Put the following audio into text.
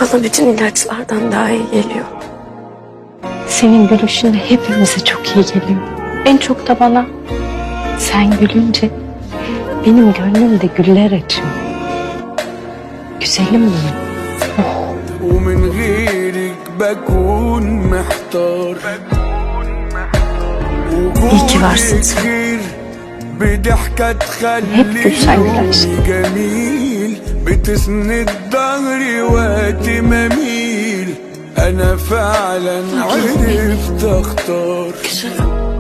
Bana bütün ilaçlardan daha iyi geliyor. Senin gülüşün de hepimize çok iyi geliyor. En çok da bana. Sen gülünce benim gönlümde güller açıyor. Güzelim benim. ومن غيرك بكون محتار İyi ki varsın وجودك sen. خير بضحكة Hep gülsen تخليني gülersin. جميل بتسند ظهري وقت ما اميل انا فعلا عرفت اختار Güzelim.